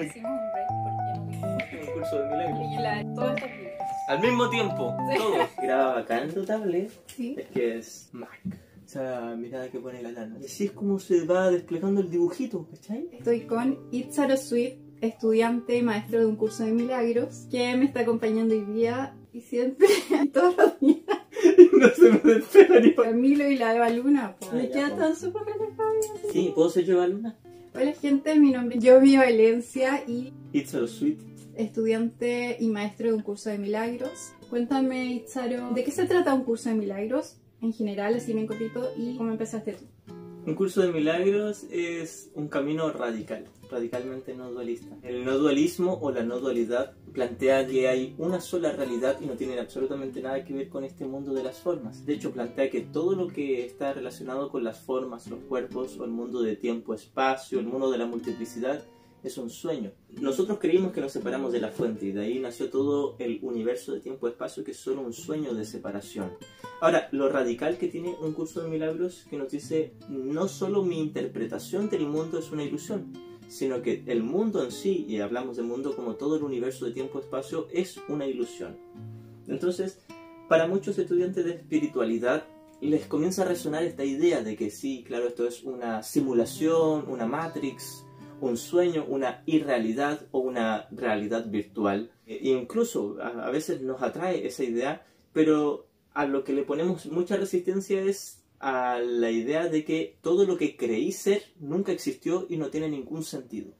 Hicimos un break porque no vimos Un curso de milagros. todos estos libros. Al mismo tiempo, Sí. todos. Graba bacán en tu tablet. Sí. Es que es Mac. Esa mirada que pone la lana. Y así es como se va desplegando el dibujito, ¿cachai? Estoy con Itzaro Swift, estudiante y maestro de un curso de milagros, que me está acompañando hoy día y siempre, todos los días. No se me despega ni para... Camilo y la Eva Luna, pues. Ah, ya, Ya po. están súper relajados. Sí, ¿puedo ser yo, Luna? Hola gente, mi nombre es Yomi Valencia y It's so sweet. estudiante y maestro de un curso de milagros. Cuéntame, Itzaro, ¿de qué se trata un curso de milagros? En general, así bien cortito, y cómo empezaste tú. Un curso de milagros es un camino radical, radicalmente no dualista. El no dualismo o la no dualidad plantea que hay una sola realidad y no tiene absolutamente nada que ver con este mundo de las formas. De hecho, plantea que todo lo que está relacionado con las formas, los cuerpos o el mundo de tiempo-espacio, el mundo de la multiplicidad, es un sueño. Nosotros creímos que nos separamos de la fuente y de ahí nació todo el universo de tiempo-espacio, que es solo un sueño de separación. Ahora, lo radical que tiene un curso de milagros que nos dice no solo mi interpretación del mundo es una ilusión, sino que el mundo en sí, y hablamos de mundo como todo el universo de tiempo-espacio, es una ilusión. Entonces, para muchos estudiantes de espiritualidad les comienza a resonar esta idea de que sí, claro, esto es una simulación, una matrix, un sueño, una irrealidad o una realidad virtual. Incluso a veces nos atrae esa idea, pero a lo que le ponemos mucha resistencia es a la idea de que todo lo que creí ser nunca existió y no tiene ningún sentido.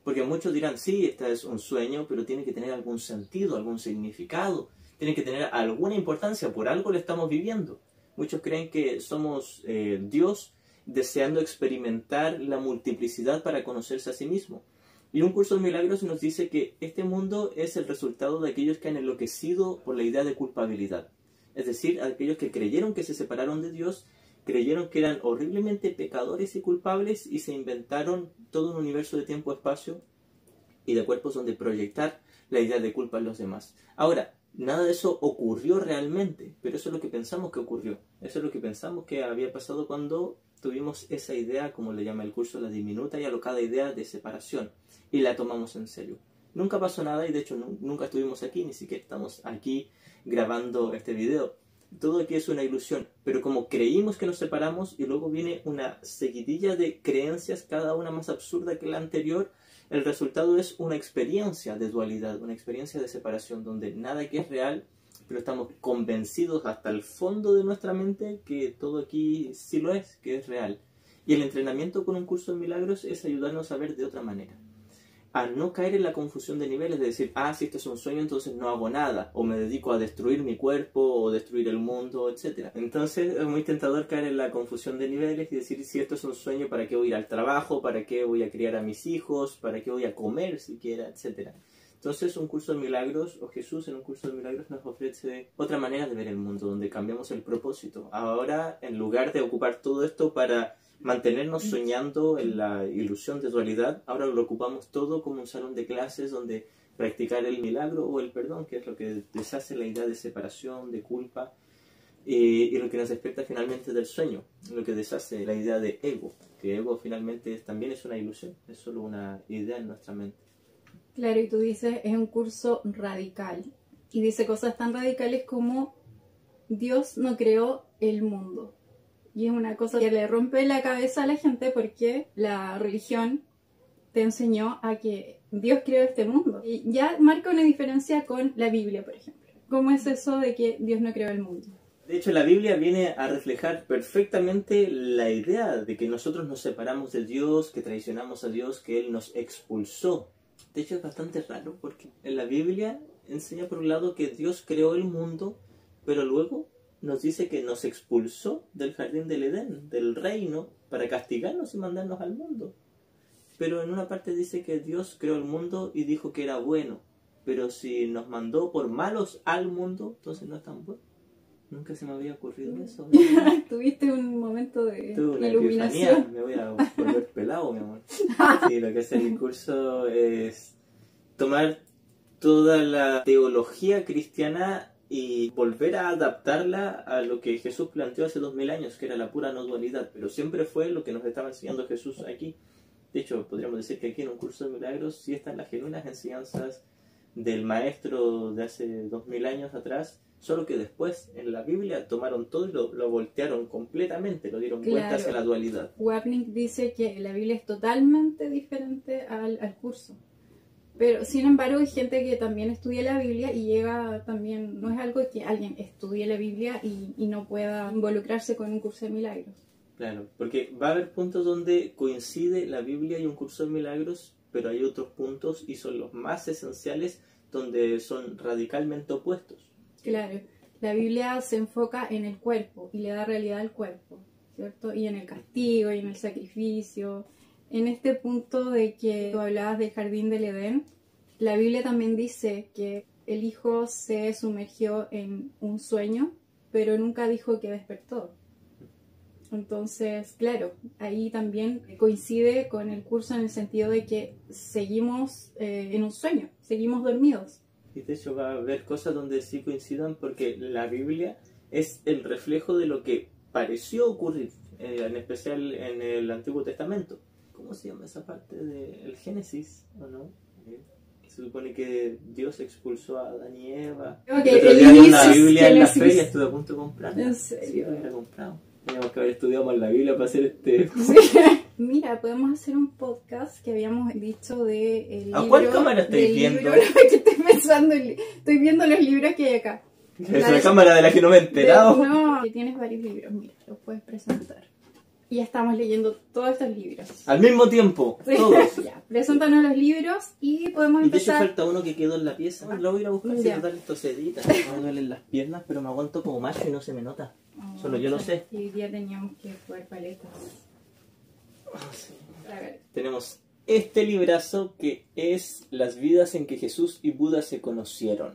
Porque muchos dirán, sí, este es un sueño, pero tiene que tener algún sentido, algún significado, tiene que tener alguna importancia, por algo lo estamos viviendo. Muchos creen que somos Dios deseando experimentar la multiplicidad para conocerse a sí mismo. Y un curso de milagros nos dice que este mundo es el resultado de aquellos que han enloquecido por la idea de culpabilidad. Es decir, aquellos que creyeron que se separaron de Dios, creyeron que eran horriblemente pecadores y culpables y se inventaron todo un universo de tiempo-espacio y de cuerpos donde proyectar la idea de culpa en los demás. Ahora, nada de eso ocurrió realmente, pero eso es lo que pensamos que ocurrió. Eso es lo que pensamos que había pasado cuando tuvimos esa idea, como le llama el curso, la diminuta y alocada idea de separación, y la tomamos en serio. Nunca pasó nada y de hecho nunca estuvimos aquí, ni siquiera estamos aquí grabando este video. Todo aquí es una ilusión, pero como creímos que nos separamos y luego viene una seguidilla de creencias, cada una más absurda que la anterior, el resultado es una experiencia de dualidad, una experiencia de separación donde nada que es real, pero estamos convencidos hasta el fondo de nuestra mente que todo aquí sí lo es, que es real. Y el entrenamiento con un curso de milagros es ayudarnos a ver de otra manera. A no caer en la confusión de niveles, de decir, ah, si esto es un sueño, entonces no hago nada, o me dedico a destruir mi cuerpo, o destruir el mundo, etc. Entonces es muy tentador caer en la confusión de niveles y decir, si esto es un sueño, ¿para qué voy a ir al trabajo? ¿Para qué voy a criar a mis hijos? ¿Para qué voy a comer siquiera? Etc. Entonces un curso de milagros, o Jesús en un curso de milagros nos ofrece otra manera de ver el mundo, donde cambiamos el propósito. Ahora, en lugar de ocupar todo esto para mantenernos soñando en la ilusión de dualidad, ahora lo ocupamos todo como un salón de clases donde practicar el milagro o el perdón, que es lo que deshace la idea de separación, de culpa, y lo que nos despierta finalmente del sueño, lo que deshace la idea de ego, que ego finalmente también es una ilusión, es solo una idea en nuestra mente. Claro, y tú dices, es un curso radical. Y dice cosas tan radicales como Dios no creó el mundo. Y es una cosa que le rompe la cabeza a la gente porque la religión te enseñó a que Dios creó este mundo. Y ya marca una diferencia con la Biblia, por ejemplo. ¿Cómo es eso de que Dios no creó el mundo? De hecho, la Biblia viene a reflejar perfectamente la idea de que nosotros nos separamos de Dios, que traicionamos a Dios, que Él nos expulsó. De hecho, es bastante raro porque en la Biblia enseña por un lado que Dios creó el mundo, pero luego nos dice que nos expulsó del jardín del Edén, del reino, para castigarnos y mandarnos al mundo. Pero en una parte dice que Dios creó el mundo y dijo que era bueno, pero si nos mandó por malos al mundo, entonces no es tan bueno. Nunca se me había ocurrido eso. Tuviste un momento de Tuve una iluminación. epifanía, me voy a volver pelado, mi amor. Sí, lo que hace el curso es tomar toda la teología cristiana y volver a adaptarla a lo que Jesús planteó hace 2000 años, que era la pura no dualidad, pero siempre fue lo que nos estaba enseñando Jesús aquí. De hecho, podríamos decir que aquí en un curso de milagros sí están las genuinas enseñanzas del maestro de hace 2000 años atrás, solo que después en la Biblia tomaron todo y lo voltearon completamente, lo dieron vuelta hacia la dualidad. Wapnick dice que la Biblia es totalmente diferente al curso. Pero sin embargo hay gente que también estudia la Biblia y llega también, no es algo que alguien estudie la Biblia y no pueda involucrarse con un curso de milagros. Claro, porque va a haber puntos donde coincide la Biblia y un curso de milagros, pero hay otros puntos, y son los más esenciales, donde son radicalmente opuestos. Claro, la Biblia se enfoca en el cuerpo y le da realidad al cuerpo, ¿cierto? Y en el castigo y en el sacrificio. En este punto de que tú hablabas del jardín del Edén, la Biblia también dice que el hijo se sumergió en un sueño, pero nunca dijo que despertó. Entonces, claro, ahí también coincide con el curso en el sentido de que seguimos en un sueño, seguimos dormidos. Y de hecho va a haber cosas donde sí coincidan, porque la Biblia es el reflejo de lo que pareció ocurrir, en especial en el Antiguo Testamento. ¿Cómo se llama esa parte del Génesis, o no? Se supone que Dios expulsó a Adán y Eva. Okay, el otro día había una Biblia en la feria, estuve a punto de comprarla. ¿En serio? Sí, la hubiera comprado. Teníamos que haber estudiado más la Biblia para hacer este... Sí. Mira, podemos hacer un podcast que habíamos dicho de el libro... ¿A cuál cámara estáis viendo? Libro, que estoy pensando, estoy viendo los libros que hay acá. Es la cámara de la que no me he enterado. No, que tienes varios libros, mira, los puedes presentar. Y ya estamos leyendo todos estos libros. Al mismo tiempo, Sí. todos. Ya, preséntanos los libros y podemos Y de hecho empezar. falta uno que quedó en la pieza. Lo voy a ir a buscar si Ya. total esto se edita. Me duelen las piernas, pero me aguanto como macho y no se me nota. Solo yo lo sé. Y hoy día teníamos que jugar paletas. A ver. Tenemos este librazo que es Las vidas en que Jesús y Buda se conocieron.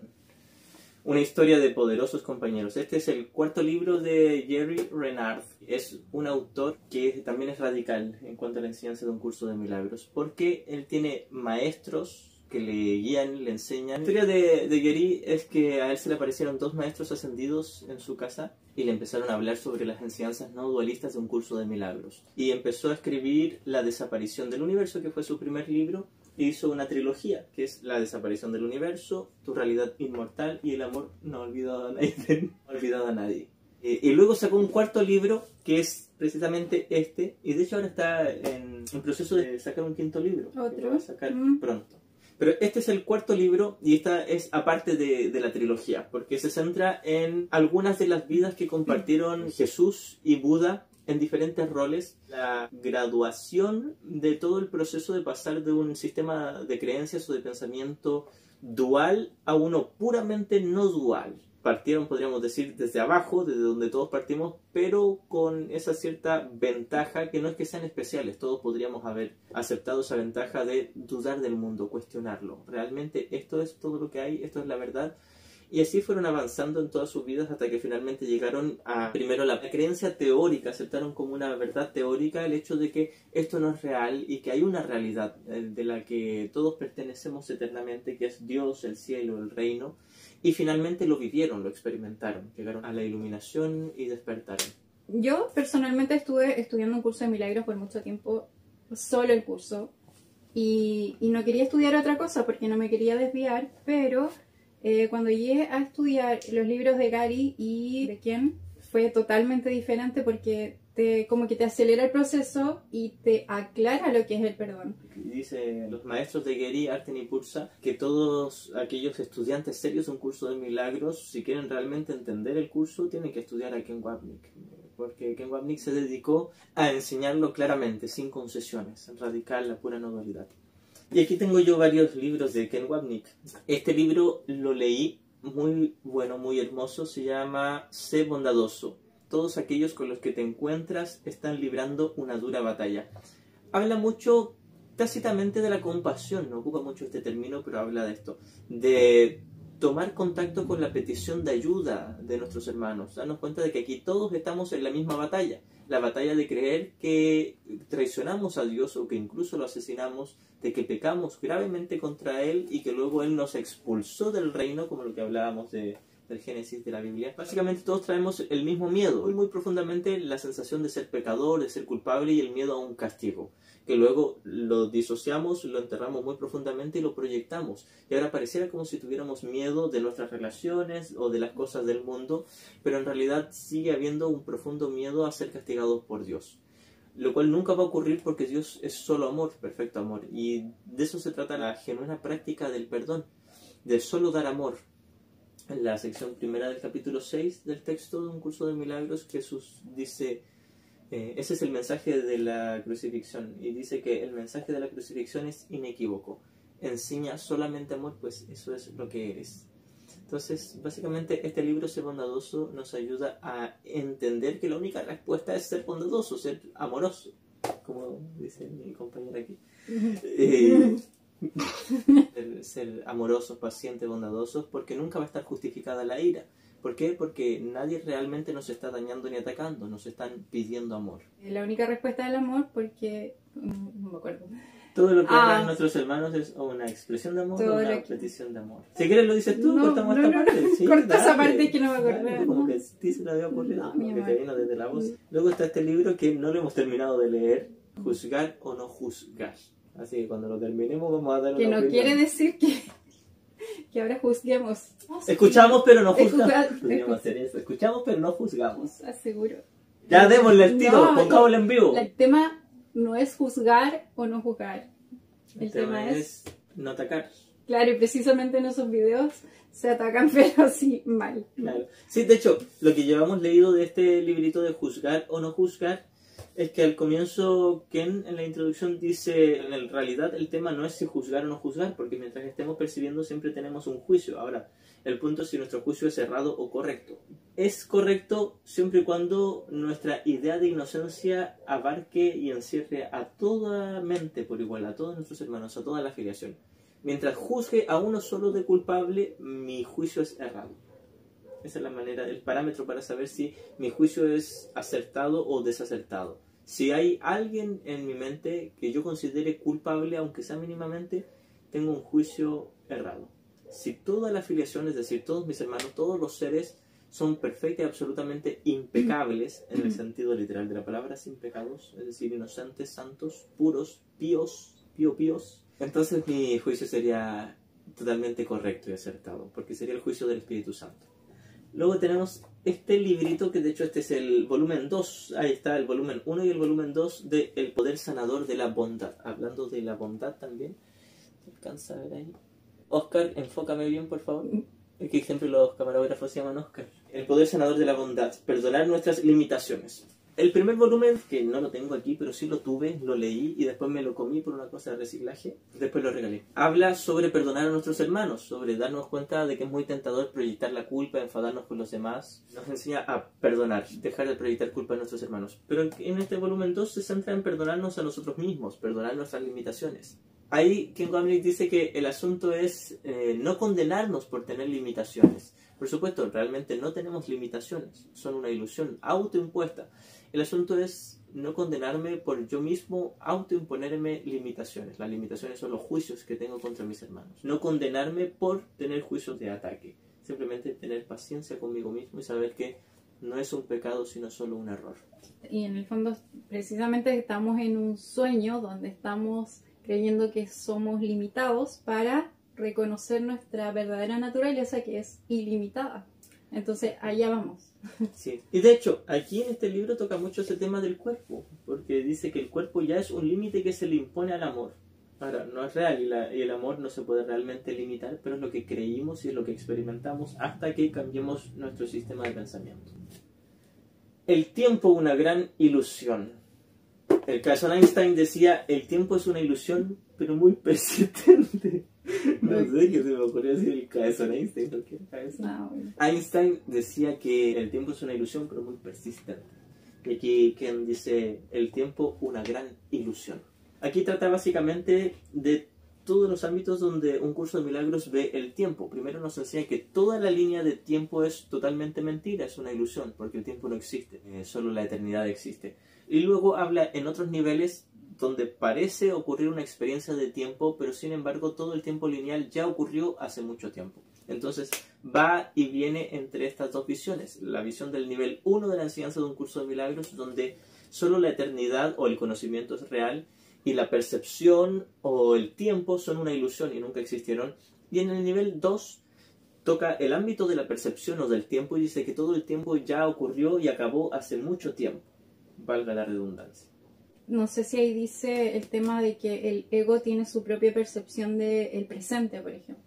Una historia de poderosos compañeros. Este es el cuarto libro de Jerry Renard. Es un autor que también es radical en cuanto a la enseñanza de un curso de milagros, porque él tiene maestros que le guían, le enseñan. La historia de Jerry es que a él se le aparecieron dos maestros ascendidos en su casa y le empezaron a hablar sobre las enseñanzas no dualistas de un curso de milagros. Y empezó a escribir La desaparición del universo, que fue su primer libro. Hizo una trilogía, que es La desaparición del universo, Tu realidad inmortal y El amor no olvidado a nadie. No olvidado a nadie. Y luego sacó un cuarto libro, que es precisamente este, y de hecho ahora está en proceso de sacar un quinto libro, que lo va a sacar pronto. Pero este es el cuarto libro, y esta es aparte de la trilogía, porque se centra en algunas de las vidas que compartieron Jesús y Buda en diferentes roles, la graduación de todo el proceso de pasar de un sistema de creencias o de pensamiento dual a uno puramente no dual. Partieron, podríamos decir, desde abajo, desde donde todos partimos, pero con esa cierta ventaja que no es que sean especiales, todos podríamos haber aceptado esa ventaja de dudar del mundo, cuestionarlo. Realmente esto es todo lo que hay, esto es la verdad. Y así fueron avanzando en todas sus vidas hasta que finalmente llegaron a, primero, la creencia teórica, aceptaron como una verdad teórica el hecho de que esto no es real y que hay una realidad de la que todos pertenecemos eternamente, que es Dios, el cielo, el reino. Y finalmente lo vivieron, lo experimentaron, llegaron a la iluminación y despertaron. Yo personalmente estuve estudiando un curso de milagros por mucho tiempo, solo el curso, y no quería estudiar otra cosa porque no me quería desviar, pero cuando llegué a estudiar los libros de Gary y de Ken fue totalmente diferente porque como que te acelera el proceso y te aclara lo que es el perdón. Dice los maestros de Gary, Arten y Pursa que todos aquellos estudiantes serios de un curso de milagros, si quieren realmente entender el curso, tienen que estudiar a Ken Wapnick, porque Ken Wapnick se dedicó a enseñarlo claramente, sin concesiones, radical, la pura no dualidad. Y aquí tengo yo varios libros de Ken Wapnick. Este libro lo leí, muy bueno, muy hermoso, se llama Sé bondadoso. Todos aquellos con los que te encuentras están librando una dura batalla. Habla mucho tácitamente de la compasión, no ocupa mucho este término, pero habla de esto, de tomar contacto con la petición de ayuda de nuestros hermanos, darnos cuenta de que aquí todos estamos en la misma batalla, la batalla de creer que traicionamos a Dios o que incluso lo asesinamos, de que pecamos gravemente contra Él y que luego Él nos expulsó del reino, como lo que hablábamos de del Génesis de la Biblia, básicamente todos traemos el mismo miedo, muy profundamente la sensación de ser pecador, de ser culpable y el miedo a un castigo, que luego lo disociamos, lo enterramos muy profundamente y lo proyectamos. Y ahora pareciera como si tuviéramos miedo de nuestras relaciones o de las cosas del mundo, pero en realidad sigue habiendo un profundo miedo a ser castigados por Dios. Lo cual nunca va a ocurrir porque Dios es solo amor, perfecto amor. Y de eso se trata la genuina práctica del perdón, de solo dar amor. En la sección primera del capítulo 6 del texto de Un Curso de Milagros, Jesús dice, ese es el mensaje de la crucifixión, y dice que el mensaje de la crucifixión es inequívoco. Enseña solamente amor, pues eso es lo que eres. Entonces, básicamente, este libro, Ser Bondadoso, nos ayuda a entender que la única respuesta es ser bondadoso, ser amoroso, como dice mi compañera aquí. Ser amorosos, pacientes, bondadosos, porque nunca va a estar justificada la ira. ¿Por qué? Porque nadie realmente nos está dañando ni atacando, nos están pidiendo amor. La única respuesta del amor, porque... no me acuerdo. Todo lo que hablan nuestros hermanos es una expresión de amor o una petición de amor. Si quieres lo dices tú, cortamos esta parte. Sí, corta esa parte que no me acuerdo. Dale, como que sí se la había ocurrido, como que te vino desde la voz. Luego está este libro que no lo hemos terminado de leer, Juzgar o no juzgar. Así que cuando lo terminemos vamos a dar una opinión. Que no quiere decir que ahora juzguemos. Escuchamos pero no juzgamos. Podríamos hacer eso. Escuchamos pero no juzgamos. Aseguro. Ya démosle el tiro, pongámoslo en vivo. El tema no es juzgar o no juzgar. El tema es no atacar. Claro, y precisamente en esos videos se atacan, pero así mal. Claro. Sí, de hecho, lo que llevamos leído de este librito de Juzgar o no juzgar es que al comienzo Ken en la introducción dice, en realidad el tema no es si juzgar o no juzgar, porque mientras estemos percibiendo siempre tenemos un juicio. Ahora, el punto es si nuestro juicio es errado o correcto. Es correcto siempre y cuando nuestra idea de inocencia abarque y encierre a toda mente por igual, a todos nuestros hermanos, a toda la filiación. Mientras juzgue a uno solo de culpable, mi juicio es errado. Esa es la manera, el parámetro para saber si mi juicio es acertado o desacertado. Si hay alguien en mi mente que yo considere culpable, aunque sea mínimamente, tengo un juicio errado. Si toda la filiación, es decir, todos mis hermanos, todos los seres son perfectos y absolutamente impecables, en el sentido literal de la palabra, sin pecados, es decir, inocentes, santos, puros, píos, entonces mi juicio sería totalmente correcto y acertado, porque sería el juicio del Espíritu Santo. Luego tenemos este librito, que de hecho este es el volumen 2, ahí está el volumen 1 y el volumen 2 de El Poder Sanador de la Bondad. Hablando de la bondad también, ¿se alcanza a ver ahí? Oscar, enfócame bien por favor, es que siempre los camarógrafos se llaman Oscar. El Poder Sanador de la Bondad, perdonar nuestras limitaciones. El primer volumen, que no lo tengo aquí, pero sí lo tuve, lo leí y después me lo comí por una cosa de reciclaje, después lo regalé. Habla sobre perdonar a nuestros hermanos, sobre darnos cuenta de que es muy tentador proyectar la culpa, enfadarnos con los demás. Nos enseña a perdonar, dejar de proyectar culpa a nuestros hermanos. Pero en este volumen 2 se centra en perdonarnos a nosotros mismos, perdonar nuestras limitaciones. Ahí Ken Wapnick dice que el asunto es no condenarnos por tener limitaciones. Por supuesto, realmente no tenemos limitaciones, son una ilusión autoimpuesta. El asunto es no condenarme por yo mismo autoimponerme limitaciones. Las limitaciones son los juicios que tengo contra mis hermanos. No condenarme por tener juicios de ataque. Simplemente tener paciencia conmigo mismo y saber que no es un pecado sino solo un error. Y en el fondo, precisamente estamos en un sueño donde estamos creyendo que somos limitados para reconocer nuestra verdadera naturaleza, que es ilimitada. Entonces, allá vamos. Sí. Y de hecho, aquí en este libro toca mucho ese tema del cuerpo, porque dice que el cuerpo ya es un límite que se le impone al amor. Ahora, no es real y el amor no se puede realmente limitar, pero es lo que creímos y es lo que experimentamos hasta que cambiemos nuestro sistema de pensamiento. El tiempo, una gran ilusión. El caso Einstein decía, el tiempo es una ilusión, pero muy persistente. No sé qué se me ocurrió decir el caso Einstein. Einstein decía que el tiempo es una ilusión, pero muy persistente. Y aquí Ken dice, el tiempo, una gran ilusión. Aquí trata básicamente de todos los ámbitos donde un curso de milagros ve el tiempo. Primero nos enseña que toda la línea de tiempo es totalmente mentira, es una ilusión, porque el tiempo no existe, solo la eternidad existe. Y luego habla en otros niveles donde parece ocurrir una experiencia de tiempo, pero sin embargo todo el tiempo lineal ya ocurrió hace mucho tiempo. Entonces va y viene entre estas dos visiones. La visión del nivel 1 de la enseñanza de un curso de milagros, donde solo la eternidad o el conocimiento es real y la percepción o el tiempo son una ilusión y nunca existieron. Y en el nivel 2 toca el ámbito de la percepción o del tiempo y dice que todo el tiempo ya ocurrió y acabó hace mucho tiempo. Valga la redundancia. No sé si ahí dice el tema de que el ego tiene su propia percepción del presente, por ejemplo.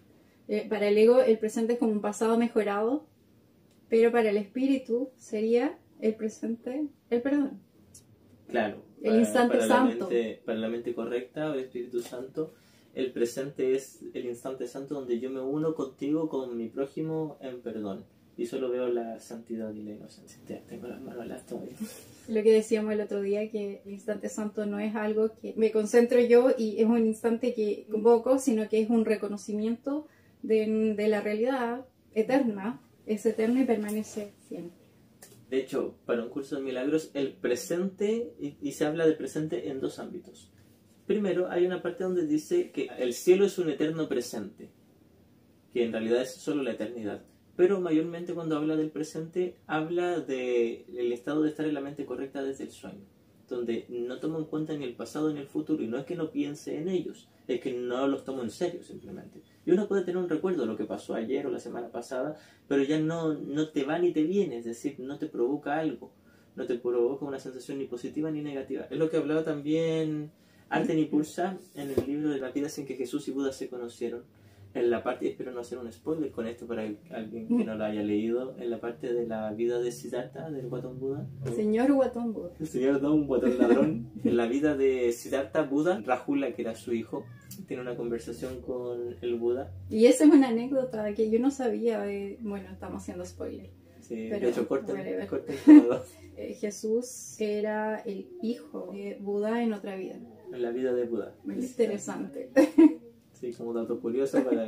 Para el ego el presente es como un pasado mejorado, pero para el espíritu sería el presente el perdón. Claro, el instante santo. Para la mente correcta, el Espíritu Santo, el presente es el instante santo donde yo me uno contigo, con mi prójimo en perdón. Y solo veo la santidad y la inocencia. Tengo las manos heladas todavía. Lo que decíamos el otro día, que el instante santo no es algo que me concentro yo y es un instante que convoco, sino que es un reconocimiento de la realidad eterna. Es eterno y permanece siempre. De hecho, para un curso de milagros, el presente, y se habla de presente en dos ámbitos. Primero, hay una parte donde dice que el cielo es un eterno presente, que en realidad es solo la eternidad. Pero mayormente cuando habla del presente, habla del estado de estar en la mente correcta desde el sueño, donde no tomo en cuenta ni el pasado ni el futuro, y no es que no piense en ellos, es que no los tomo en serio simplemente. Y uno puede tener un recuerdo de lo que pasó ayer o la semana pasada, pero ya no te va ni te viene, es decir, no te provoca algo, no te provoca una sensación ni positiva ni negativa. Es lo que hablaba también Artenipulsa en el libro de La vida sin que Jesús y Buda se conocieron. En la parte, espero no hacer un spoiler con esto para alguien que no lo haya leído, en la parte de la vida de Siddhartha, del Gautama Buda. Señor Gautama Buda. El señor Don, un guatón ladrón. En la vida de Siddhartha Buda, Rahula, que era su hijo, tiene una conversación con el Buda. Y esa es una anécdota que yo no sabía. Bueno, estamos haciendo spoiler. Sí, pero, de hecho, corten todo. Jesús era el hijo de Buda en otra vida. En la vida de Buda. Muy interesante. Sí, como dato curioso para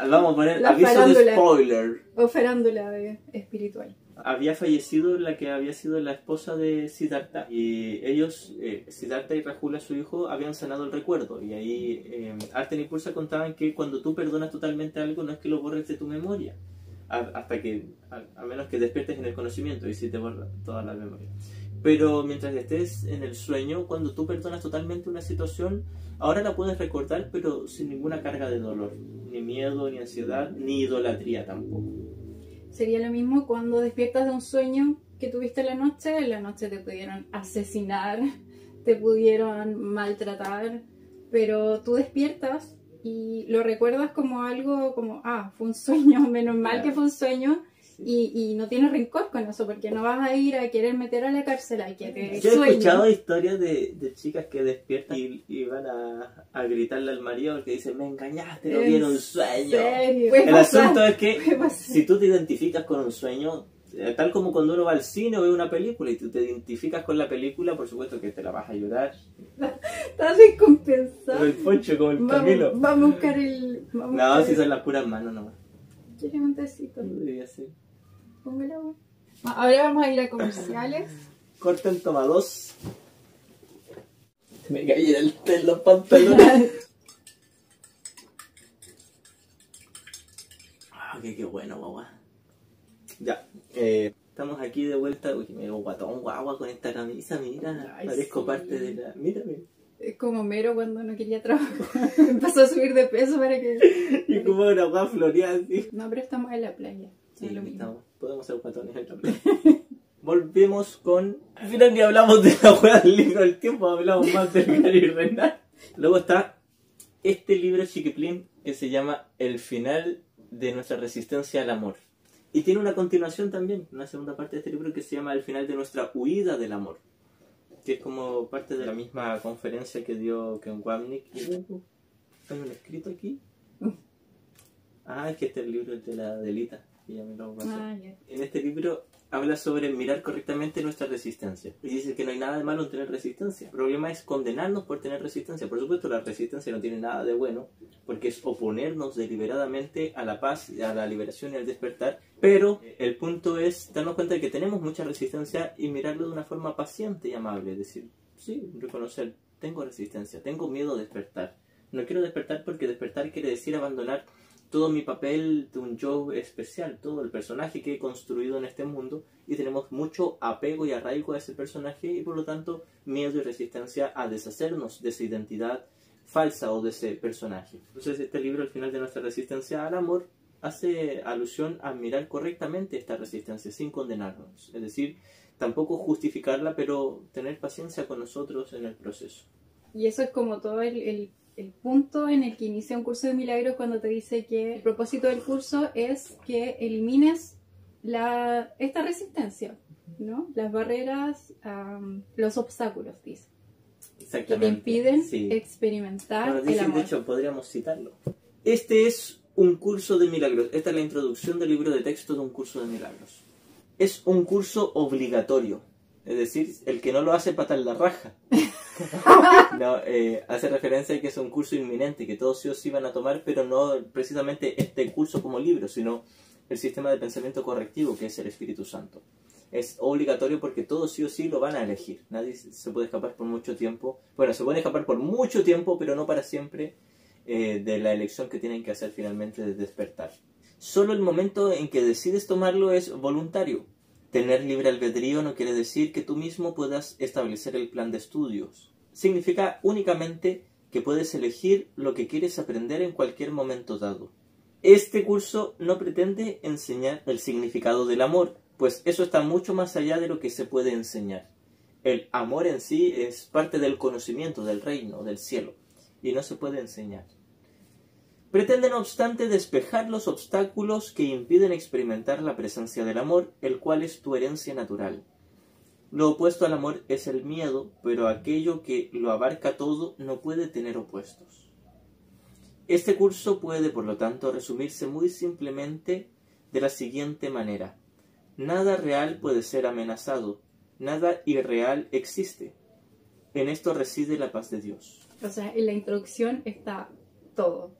vamos a poner aviso de spoiler. O farándula espiritual. Había fallecido la que había sido la esposa de Siddhartha, y ellos, Siddhartha y Rahula, su hijo, habían sanado el recuerdo. Y ahí Arten y Pulsa contaban que cuando tú perdonas totalmente algo, no es que lo borres de tu memoria, hasta que, a menos que despiertes en el conocimiento, y si te borra toda la memoria. Pero mientras estés en el sueño, cuando tú perdonas totalmente una situación, ahora la puedes recordar, pero sin ninguna carga de dolor, ni miedo, ni ansiedad, ni idolatría tampoco. Sería lo mismo cuando despiertas de un sueño que tuviste en la noche te pudieron asesinar, te pudieron maltratar, pero tú despiertas y lo recuerdas como algo como, fue un sueño, menos mal que fue un sueño. Y no tienes rencor con eso, porque no vas a ir a querer meter a la cárcel a que te Yo he escuchado historias de chicas que despiertan y van a gritarle al marido porque dicen, me engañaste, lo vi en un sueño. El asunto es que si tú te identificas con un sueño, tal como cuando uno va al cine o ve una película y tú te identificas con la película, por supuesto que te la vas a llorar. Estás descompensado. Como el Poncho, como el Camilo. Vamos a buscar el... No, si son las puras manos nomás. ¿Quieres un tecito? No debería ser. Póngalo. Ahora vamos a ir a comerciales. Corten, toma 2. Me caí en los pantalones. Qué bueno, guagua. Ya, estamos aquí de vuelta. Uy, me veo guatón, guagua, con esta camisa, mira. Parezco parte de la... Mírame. Es como Mero cuando no quería trabajar. Empezó a subir de peso para que... Y como una guagua floreada así. No, pero estamos en la playa. Sí, estamos. Podemos ser guatones en la playa. Volvemos con... Al final ni hablamos de la hueá del libro del tiempo, hablamos más del Gary Renard. Luego está este libro chiquiplín que se llama El final de nuestra resistencia al amor. Y tiene una continuación también, una segunda parte de este libro que se llama El final de nuestra huida del amor, que es como parte de la misma conferencia que dio Ken Wapnick. ¿Hay un escrito aquí? Es que este es el libro de la Adelita, que ya me lo pasó. En este libro habla sobre mirar correctamente nuestra resistencia. Y dice que no hay nada de malo en tener resistencia. El problema es condenarnos por tener resistencia. Por supuesto, la resistencia no tiene nada de bueno, porque es oponernos deliberadamente a la paz, a la liberación y al despertar. Pero el punto es darnos cuenta de que tenemos mucha resistencia y mirarlo de una forma paciente y amable. Es decir, sí, reconocer, tengo resistencia, tengo miedo a despertar. No quiero despertar porque despertar quiere decir abandonar todo mi papel de un yo especial, todo el personaje que he construido en este mundo, y tenemos mucho apego y arraigo a ese personaje y por lo tanto miedo y resistencia a deshacernos de esa identidad falsa o de ese personaje. Entonces este libro, al final de nuestra resistencia al amor, hace alusión a mirar correctamente esta resistencia sin condenarnos, es decir, tampoco justificarla, pero tener paciencia con nosotros en el proceso. Y eso es como todo el punto en el que inicia un curso de milagros, cuando te dice que el propósito del curso es que elimines esta resistencia, ¿no? Las barreras, los obstáculos, dice. Exactamente. Que te impiden sí. experimentar bueno, dice, el amor. de hecho, podríamos citarlo. Este es un curso de milagros. Esta es la introducción del libro de texto de un curso de milagros. Es un curso obligatorio. Es decir, el que no lo hace pata en la raja. No, hace referencia a que es un curso inminente, que todos sí o sí van a tomar, pero no precisamente este curso como libro, sino el sistema de pensamiento correctivo que es el Espíritu Santo. Es obligatorio porque todos sí o sí lo van a elegir. Nadie se puede escapar por mucho tiempo. Bueno, se puede escapar por mucho tiempo, pero no para siempre de la elección que tienen que hacer finalmente de despertar. Solo el momento en que decides tomarlo es voluntario. Tener libre albedrío no quiere decir que tú mismo puedas establecer el plan de estudios. Significa únicamente que puedes elegir lo que quieres aprender en cualquier momento dado. Este curso no pretende enseñar el significado del amor, pues eso está mucho más allá de lo que se puede enseñar. El amor en sí es parte del conocimiento del reino, del cielo, y no se puede enseñar. Pretende, no obstante, despejar los obstáculos que impiden experimentar la presencia del amor, el cual es tu herencia natural. Lo opuesto al amor es el miedo, pero aquello que lo abarca todo no puede tener opuestos. Este curso puede, por lo tanto, resumirse muy simplemente de la siguiente manera. Nada real puede ser amenazado, nada irreal existe. En esto reside la paz de Dios. O sea, en la introducción está todo.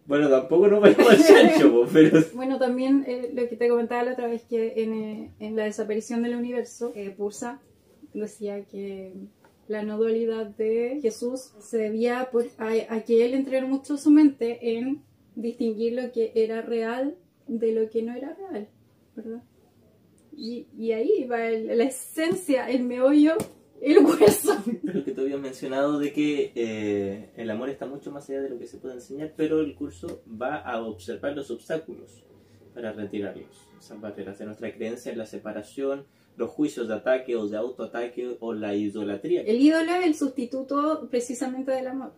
Bueno, tampoco nos vayamos al chancho, pero... Bueno, también lo que te comentaba la otra vez, que en la desaparición del universo, Pursa decía que la no dualidad de Jesús se debía a que él entrenó mucho su mente en distinguir lo que era real de lo que no era real, ¿verdad? Y ahí va la esencia, el meollo, el hueso. Lo que te había mencionado de que el amor está mucho más allá de lo que se puede enseñar, pero el curso va a observar los obstáculos para retirarlos, esas barreras de nuestra creencia en la separación, los juicios de ataque o de autoataque o la idolatría. El ídolo es el sustituto precisamente del amor.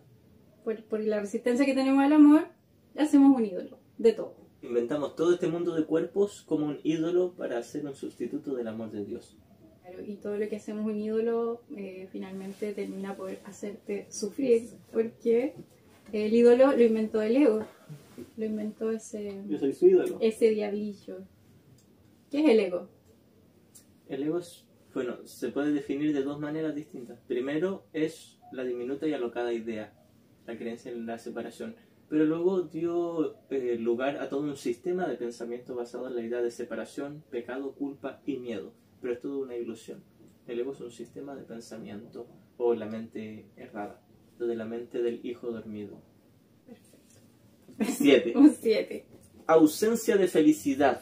Por la resistencia que tenemos al amor, hacemos un ídolo de todo. Inventamos todo este mundo de cuerpos como un ídolo para hacer un sustituto del amor de Dios. Y todo lo que hacemos un ídolo finalmente termina por hacerte sufrir, porque el ídolo lo inventó el ego, lo inventó ese... Yo soy su ídolo. Ese diablillo. ¿Qué es el ego? El ego es, bueno, se puede definir de dos maneras distintas. Primero es la diminuta y alocada idea, la creencia en la separación. Pero luego dio lugar a todo un sistema de pensamiento basado en la idea de separación, pecado, culpa y miedo. Pero es toda una ilusión. El ego es un sistema de pensamiento o la mente errada, de la mente del hijo dormido. Perfecto. 7. Un 7. Ausencia de felicidad.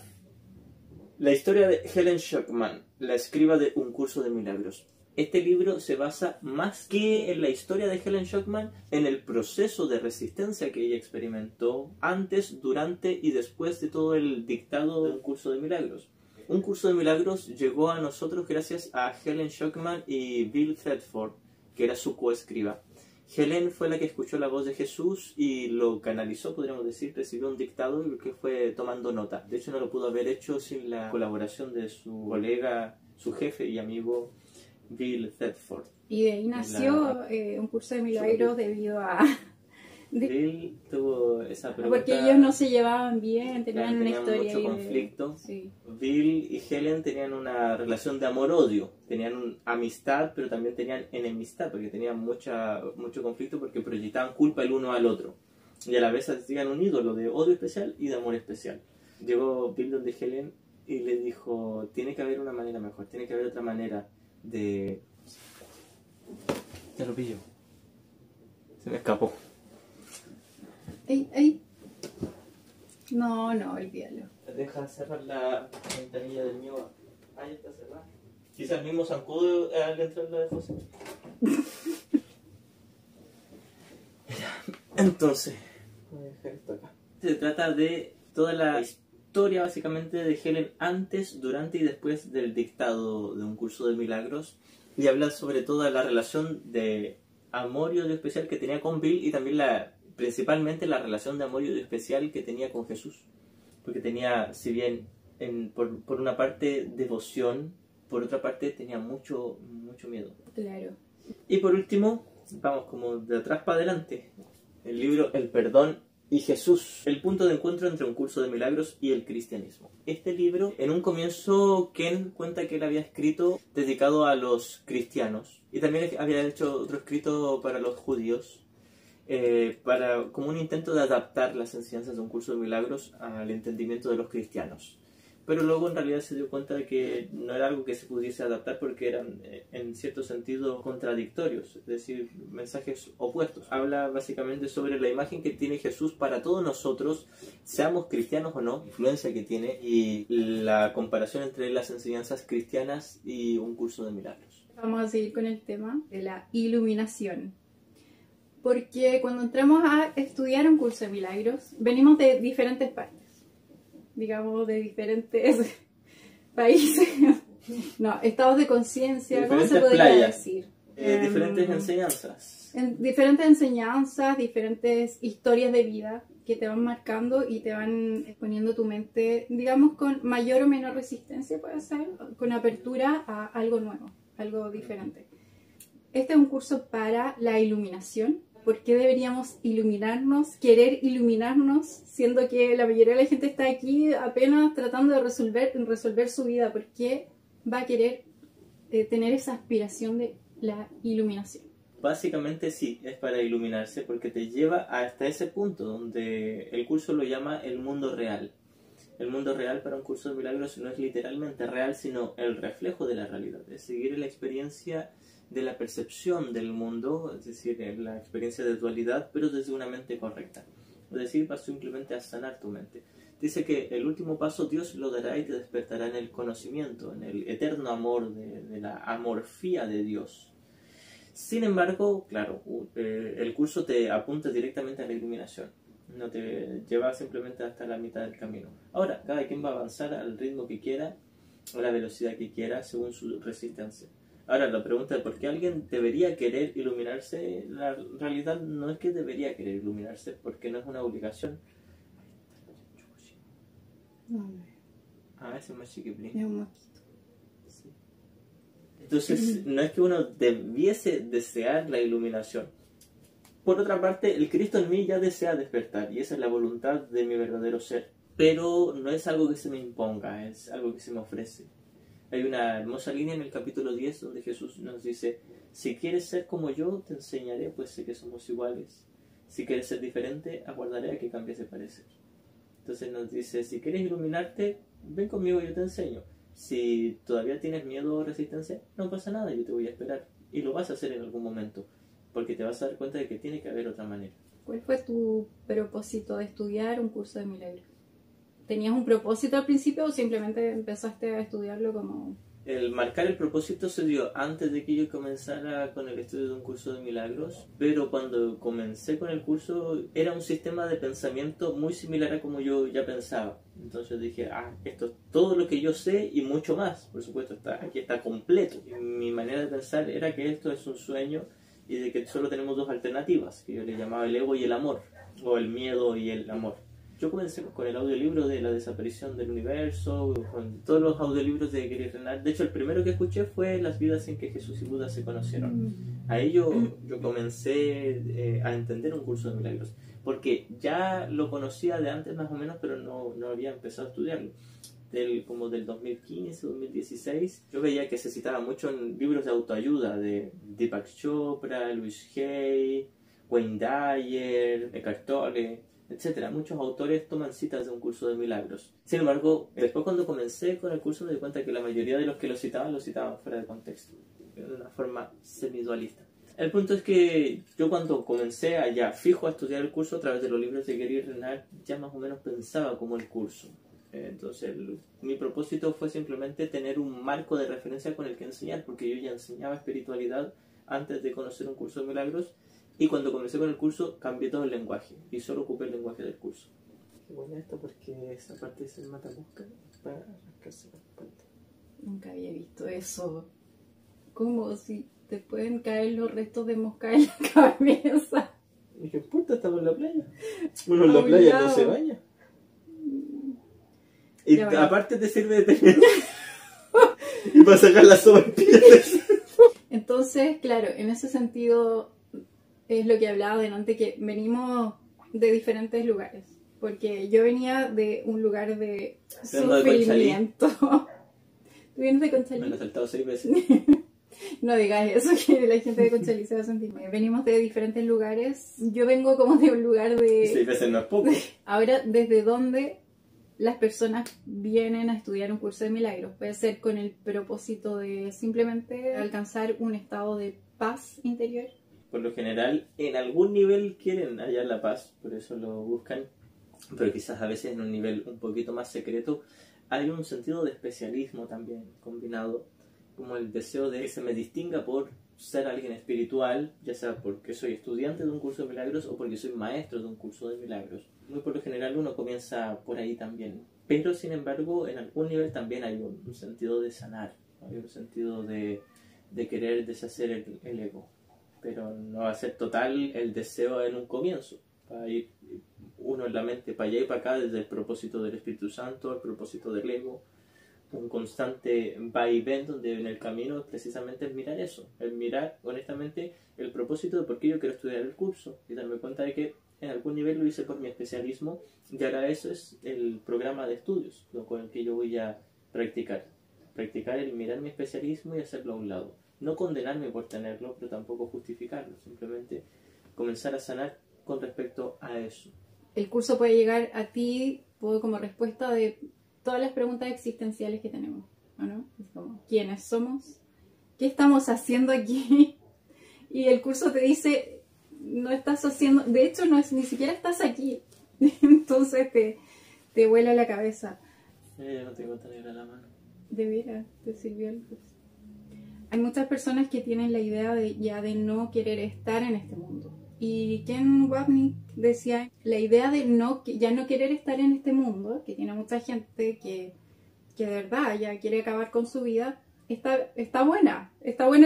La historia de Helen Schucman, la escriba de Un curso de milagros. Este libro se basa más que en la historia de Helen Schucman, en el proceso de resistencia que ella experimentó antes, durante y después de todo el dictado de Un curso de milagros. Un curso de milagros llegó a nosotros gracias a Helen Schucman y Bill Thetford, que era su coescriba. Helen fue la que escuchó la voz de Jesús y lo canalizó, podríamos decir, recibió un dictado y que fue tomando nota. De hecho, no lo pudo haber hecho sin la colaboración de su colega, su jefe y amigo Bill Thetford. Y de ahí nació un curso de milagros debido a... Bill tuvo esa pregunta... Porque ellos no se llevaban bien, tenían una historia mucho conflicto. Sí. Bill y Helen tenían una relación de amor-odio. Tenían amistad, pero también tenían enemistad, porque tenían mucho conflicto porque proyectaban culpa el uno al otro. Y a la vez hacían un ídolo de odio especial y de amor especial. Llegó Bill donde Helen y le dijo, tiene que haber una manera mejor, tiene que haber otra manera de... Ya lo pillo. Se me escapó. ¡Ey, ey! No, no, olvídalo. Deja cerrar la ventanilla del mío. Ahí está cerrada. Quizás el mismo zancudo al entrar la de José. Entonces, voy a dejar esto acá. Se trata de toda la historia básicamente de Helen antes, durante y después del dictado de un curso de milagros. Y habla sobre toda la relación de amor y odio especial que tenía con Bill y también principalmente la relación de amor y odio especial que tenía con Jesús. Porque tenía, si bien por una parte devoción, por otra parte tenía mucho miedo. Claro. Y por último, vamos como de atrás para adelante, el libro El Perdón y Jesús, el punto de encuentro entre un curso de milagros y el cristianismo. Este libro, en un comienzo, Ken cuenta que él había escrito dedicado a los cristianos y también había hecho otro escrito para los judíos, como un intento de adaptar las enseñanzas de un curso de milagros al entendimiento de los cristianos. Pero luego en realidad se dio cuenta de que no era algo que se pudiese adaptar porque eran en cierto sentido contradictorios, es decir, mensajes opuestos. Habla básicamente sobre la imagen que tiene Jesús para todos nosotros, seamos cristianos o no, influencia que tiene y la comparación entre las enseñanzas cristianas y un curso de milagros. Vamos a seguir con el tema de la iluminación. Porque cuando entramos a estudiar un curso de milagros, venimos de diferentes partes. Digamos, de diferentes países, no, estados de conciencia, ¿cómo se podría decir? Diferentes enseñanzas. Diferentes enseñanzas, diferentes historias de vida que te van marcando y te van poniendo tu mente, digamos, con mayor o menor resistencia, puede ser, con apertura a algo nuevo, algo diferente. Este es un curso para la iluminación. ¿Por qué deberíamos iluminarnos, querer iluminarnos, siendo que la mayoría de la gente está aquí apenas tratando de resolver su vida? ¿Por qué va a querer tener esa aspiración de la iluminación? Básicamente sí, es para iluminarse porque te lleva hasta ese punto donde el curso lo llama el mundo real. El mundo real para un curso de milagros no es literalmente real, sino el reflejo de la realidad. Es seguir la experiencia de la percepción del mundo, es decir, la experiencia de dualidad, pero desde una mente correcta. Es decir, vas simplemente a sanar tu mente. Dice que el último paso Dios lo dará y te despertará en el conocimiento, en el eterno amor de la amorfía de Dios. Sin embargo, claro, el curso te apunta directamente a la iluminación. No te lleva simplemente hasta la mitad del camino. Ahora, cada quien va a avanzar al ritmo que quiera, a la velocidad que quiera, según su resistencia. Ahora, la pregunta de por qué alguien debería querer iluminarse, la realidad no es que debería querer iluminarse, porque no es una obligación. Ese es más chiquiplín. Es un mosquito. Sí. Entonces, no es que uno debiese desear la iluminación. Por otra parte, el Cristo en mí ya desea despertar, y esa es la voluntad de mi verdadero ser. Pero no es algo que se me imponga, es algo que se me ofrece. Hay una hermosa línea en el capítulo 10 donde Jesús nos dice: si quieres ser como yo, te enseñaré, pues sé que somos iguales. Si quieres ser diferente, aguardaré a que cambies de parecer. Entonces nos dice: si quieres iluminarte, ven conmigo, yo te enseño. Si todavía tienes miedo o resistencia, no pasa nada, yo te voy a esperar. Y lo vas a hacer en algún momento, porque te vas a dar cuenta de que tiene que haber otra manera. ¿Cuál fue tu propósito de estudiar un curso de milagros? ¿Tenías un propósito al principio o simplemente empezaste a estudiarlo como...? El marcar el propósito se dio antes de que yo comenzara con el estudio de un curso de milagros, pero cuando comencé con el curso era un sistema de pensamiento muy similar a como yo ya pensaba. Entonces dije, esto es todo lo que yo sé y mucho más. Por supuesto, aquí está completo. Y mi manera de pensar era que esto es un sueño y de que solo tenemos dos alternativas, que yo le llamaba el ego y el amor, o el miedo y el amor. Yo comencé con el audiolibro de la desaparición del universo, con todos los audiolibros de Gary Renard. De hecho, el primero que escuché fue Las vidas en que Jesús y Buda se conocieron. Ahí yo comencé a entender un curso de milagros, porque ya lo conocía de antes más o menos, pero no había empezado a estudiarlo. Como del 2015, 2016, yo veía que se citaba mucho en libros de autoayuda de Deepak Chopra, Louise Hay, Wayne Dyer, Eckhart Tolle, etcétera. Muchos autores toman citas de un curso de milagros. Sin embargo, después cuando comencé con el curso me di cuenta que la mayoría de los que lo citaban fuera de contexto, de una forma semidualista. El punto es que yo cuando comencé a ya fijo a estudiar el curso a través de los libros de Gary Renard, ya más o menos pensaba como el curso. Entonces mi propósito fue simplemente tener un marco de referencia con el que enseñar, porque yo ya enseñaba espiritualidad antes de conocer un curso de milagros, y cuando comencé con el curso cambié todo el lenguaje y solo ocupé el lenguaje del curso. Qué bueno esto porque esa parte es el matamosca para rascarse la espalda. Nunca había visto eso. ¿Cómo? Si te pueden caer los restos de mosca en la cabeza. Y qué puta, estamos en la playa. Uno en la playa no se baña. Y Ya, bueno. aparte te sirve de tener y para sacar las sobrepieles. Entonces, claro, en ese sentido es lo que hablaba delante, que venimos de diferentes lugares. Porque yo venía de un lugar de sufrimiento. ¿Tú vienes de Conchalí? Me lo he saltado 6 veces. No digas eso, que la gente de Conchalí se va a sentir mal. Venimos de diferentes lugares. Yo vengo como de un lugar de... 6 veces no es poco. Ahora, ¿desde dónde las personas vienen a estudiar un curso de milagros? Puede ser con el propósito de simplemente alcanzar un estado de paz interior. Por lo general, en algún nivel quieren hallar la paz, por eso lo buscan. Pero quizás a veces en un nivel un poquito más secreto hay un sentido de especialismo también combinado, como el deseo de que se me distinga por ser alguien espiritual, ya sea porque soy estudiante de un curso de milagros o porque soy maestro de un curso de milagros. Muy por lo general uno comienza por ahí también. Pero sin embargo, en algún nivel también hay un sentido de sanar, hay un sentido de querer deshacer el ego. Pero no va a ser total el deseo en un comienzo. Va a ir uno en la mente para allá y para acá desde el propósito del Espíritu Santo, el propósito del ego. Un constante va y ven donde en el camino precisamente es mirar eso, el mirar honestamente el propósito de por qué yo quiero estudiar el curso y darme cuenta de que en algún nivel lo hice por mi especialismo y ahora eso es el programa de estudios con el que yo voy a practicar el mirar mi especialismo y hacerlo a un lado, no condenarme por tenerlo pero tampoco justificarlo, simplemente comenzar a sanar con respecto a eso. El curso puede llegar a ti como respuesta de todas las preguntas existenciales que tenemos, ¿no? Es como, ¿quiénes somos? ¿Qué estamos haciendo aquí? Y el curso te dice, no estás haciendo, de hecho no es, ni siquiera estás aquí. Entonces te vuela la cabeza. No tengo tan negra la mano. De veras, te sirvió el curso. Hay muchas personas que tienen la idea de no querer estar en este mundo. Y Ken Wapnick decía, la idea de ya no querer estar en este mundo, que tiene mucha gente que de verdad ya quiere acabar con su vida, está buena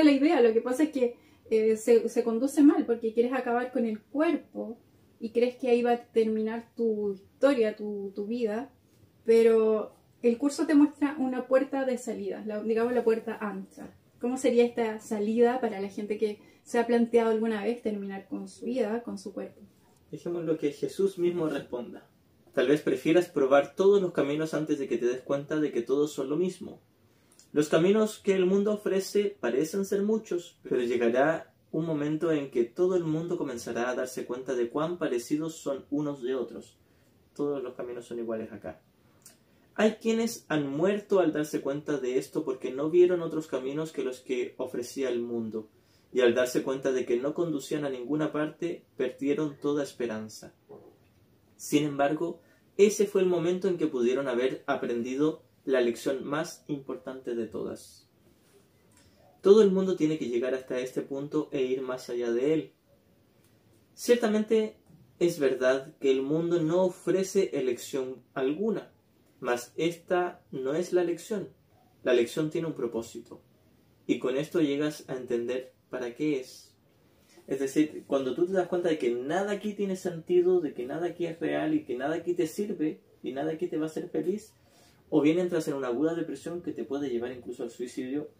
la idea. Lo que pasa es que se conduce mal, porque quieres acabar con el cuerpo y crees que ahí va a terminar tu historia, tu vida, pero el curso te muestra una puerta de salida, digamos la puerta ancha. ¿Cómo sería esta salida para la gente que se ha planteado alguna vez terminar con su vida, con su cuerpo? Dejemos lo que Jesús mismo responda. Tal vez prefieras probar todos los caminos antes de que te des cuenta de que todos son lo mismo. Los caminos que el mundo ofrece parecen ser muchos, pero llegará un momento en que todo el mundo comenzará a darse cuenta de cuán parecidos son unos de otros. Todos los caminos son iguales acá. Hay quienes han muerto al darse cuenta de esto porque no vieron otros caminos que los que ofrecía el mundo, y al darse cuenta de que no conducían a ninguna parte, perdieron toda esperanza. Sin embargo, ese fue el momento en que pudieron haber aprendido la lección más importante de todas. Todo el mundo tiene que llegar hasta este punto e ir más allá de él. Ciertamente es verdad que el mundo no ofrece elección alguna, mas esta no es la lección. La lección tiene un propósito. Y con esto llegas a entender para qué es. Es decir, cuando tú te das cuenta de que nada aquí tiene sentido, de que nada aquí es real y que nada aquí te sirve y nada aquí te va a hacer feliz, o bien entras en una aguda depresión que te puede llevar incluso al suicidio,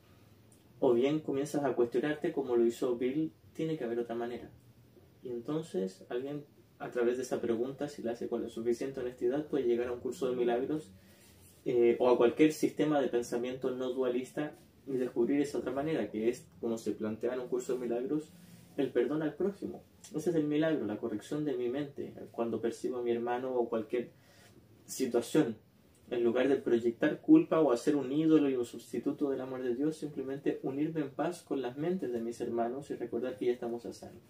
o bien comienzas a cuestionarte como lo hizo Bill, tiene que haber otra manera. Y entonces alguien, a través de esa pregunta, si la hace con la suficiente honestidad, puede llegar a un curso de milagros o a cualquier sistema de pensamiento no dualista y descubrir esa otra manera, que es, como se plantea en un curso de milagros, el perdón al prójimo. Ese es el milagro, la corrección de mi mente, cuando percibo a mi hermano o cualquier situación En lugar de proyectar culpa o hacer un ídolo y un sustituto del amor de Dios, simplemente unirme en paz con las mentes de mis hermanos y recordar que ya estamos a salvo.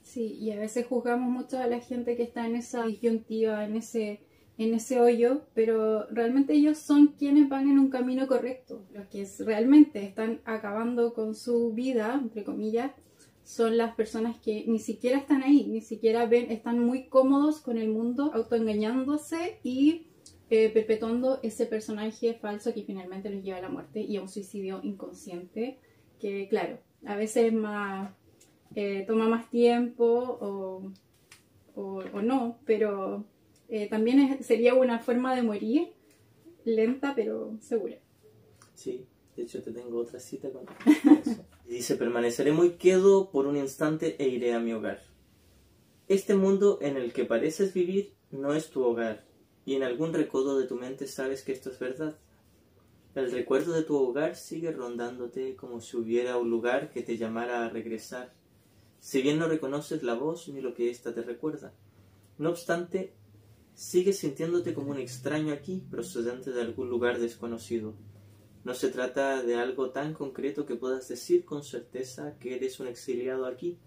Sí, y a veces juzgamos mucho a la gente que está en esa disyuntiva, en ese hoyo, pero realmente ellos son quienes van en un camino correcto. Los que realmente están acabando con su vida, entre comillas, son las personas que ni siquiera están ahí, ni siquiera ven, están muy cómodos con el mundo, autoengañándose y perpetuando ese personaje falso que finalmente los lleva a la muerte y a un suicidio inconsciente, que claro, a veces es más, toma más tiempo o no, pero también sería una forma de morir lenta pero segura. Sí, de hecho te tengo otra cita con eso. Y dice, permaneceré muy quedo por un instante e iré a mi hogar. Este mundo en el que pareces vivir no es tu hogar, y en algún recodo de tu mente sabes que esto es verdad. El recuerdo de tu hogar sigue rondándote como si hubiera un lugar que te llamara a regresar, si bien no reconoces la voz ni lo que ésta te recuerda. No obstante, sigues sintiéndote como un extraño aquí, procedente de algún lugar desconocido. No se trata de algo tan concreto que puedas decir con certeza que eres un exiliado aquí.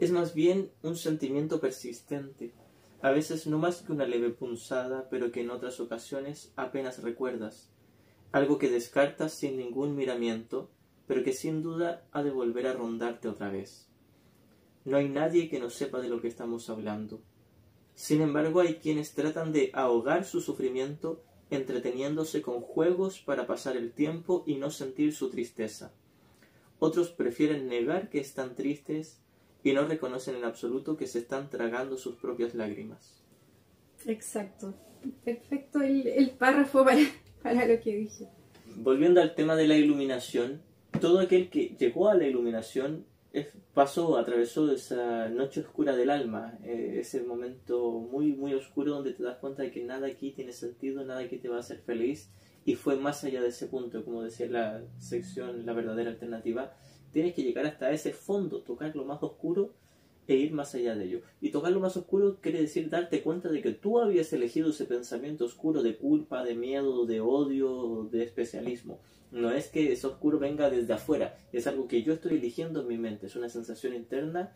Es más bien un sentimiento persistente, a veces no más que una leve punzada, pero que en otras ocasiones apenas recuerdas. Algo que descartas sin ningún miramiento, pero que sin duda ha de volver a rondarte otra vez. No hay nadie que no sepa de lo que estamos hablando. Sin embargo, hay quienes tratan de ahogar su sufrimiento entreteniéndose con juegos para pasar el tiempo y no sentir su tristeza. Otros prefieren negar que están tristes y no reconocen en absoluto que se están tragando sus propias lágrimas. Exacto. Perfecto el párrafo para lo que dije. Volviendo al tema de la iluminación, todo aquel que llegó a la iluminación atravesó esa noche oscura del alma, ese momento muy, muy oscuro donde te das cuenta de que nada aquí tiene sentido, nada aquí te va a hacer feliz, y fue más allá de ese punto, como decía la sección La verdadera alternativa. Tienes que llegar hasta ese fondo, tocar lo más oscuro e ir más allá de ello. Y tocar lo más oscuro quiere decir darte cuenta de que tú habías elegido ese pensamiento oscuro de culpa, de miedo, de odio, de especialismo. No es que ese oscuro venga desde afuera, es algo que yo estoy eligiendo en mi mente, es una sensación interna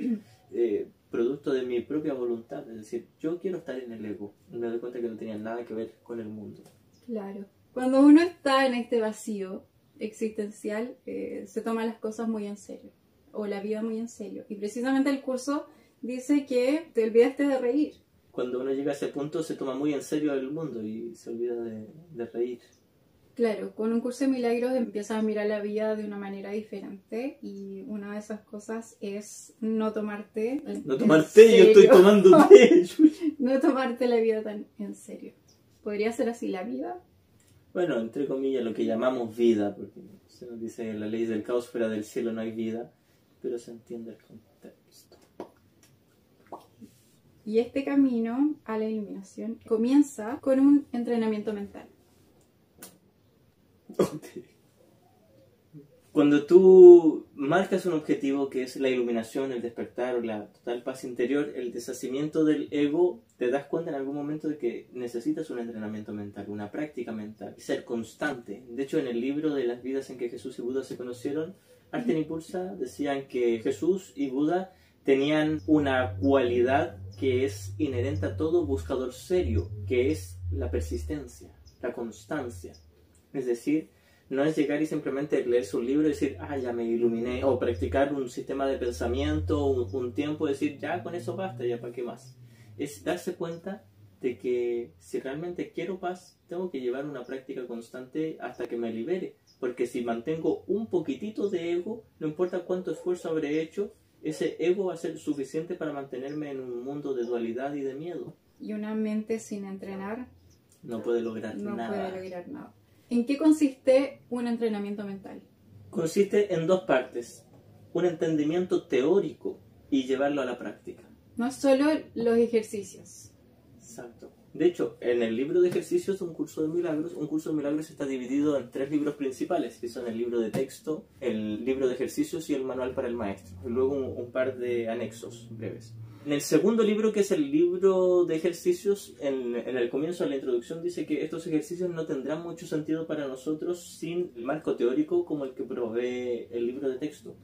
producto de mi propia voluntad. Es decir, yo quiero estar en el ego. Me doy cuenta que no tenía nada que ver con el mundo. Claro. Cuando uno está en este vacío existencial, se toma las cosas muy en serio, o la vida muy en serio. Y precisamente el curso dice que te olvidaste de reír. Cuando uno llega a ese punto se toma muy en serio el mundo y se olvida de reír. Claro, con un curso de milagros empiezas a mirar la vida de una manera diferente y una de esas cosas es no tomarte No tomarte, yo estoy tomando té. No tomarte la vida tan en serio. ¿Podría ser así la vida? Bueno, entre comillas, lo que llamamos vida, porque se nos dice en la ley del caos, fuera del cielo no hay vida, pero se entiende el contexto. Y este camino a la iluminación comienza con un entrenamiento mental. Cuando tú marcas un objetivo que es la iluminación, el despertar o la total paz interior, el deshacimiento del ego, te das cuenta en algún momento de que necesitas un entrenamiento mental, una práctica mental, ser constante. De hecho, en el libro de las vidas en que Jesús y Buda se conocieron, Arten y Pulsa decían que Jesús y Buda tenían una cualidad que es inherente a todo buscador serio, que es la persistencia, la constancia. Es decir, no es llegar y simplemente leerse un libro y decir, ya me iluminé, o practicar un sistema de pensamiento, un tiempo, decir, ya con eso basta, ya para qué más. Es darse cuenta de que si realmente quiero paz, tengo que llevar una práctica constante hasta que me libere. Porque si mantengo un poquitito de ego, no importa cuánto esfuerzo habré hecho, ese ego va a ser suficiente para mantenerme en un mundo de dualidad y de miedo. Y una mente sin entrenar no puede lograr nada. No puede lograr nada. ¿En qué consiste un entrenamiento mental? Consiste en dos partes. Un entendimiento teórico y llevarlo a la práctica. No solo los ejercicios. Exacto. De hecho, en el libro de ejercicios de un curso de milagros está dividido en 3 libros principales, que son el libro de texto, el libro de ejercicios y el manual para el maestro. Y luego un par de anexos breves. En el segundo libro, que es el libro de ejercicios, en el comienzo de la introducción dice que estos ejercicios no tendrán mucho sentido para nosotros sin el marco teórico como el que provee el libro de texto.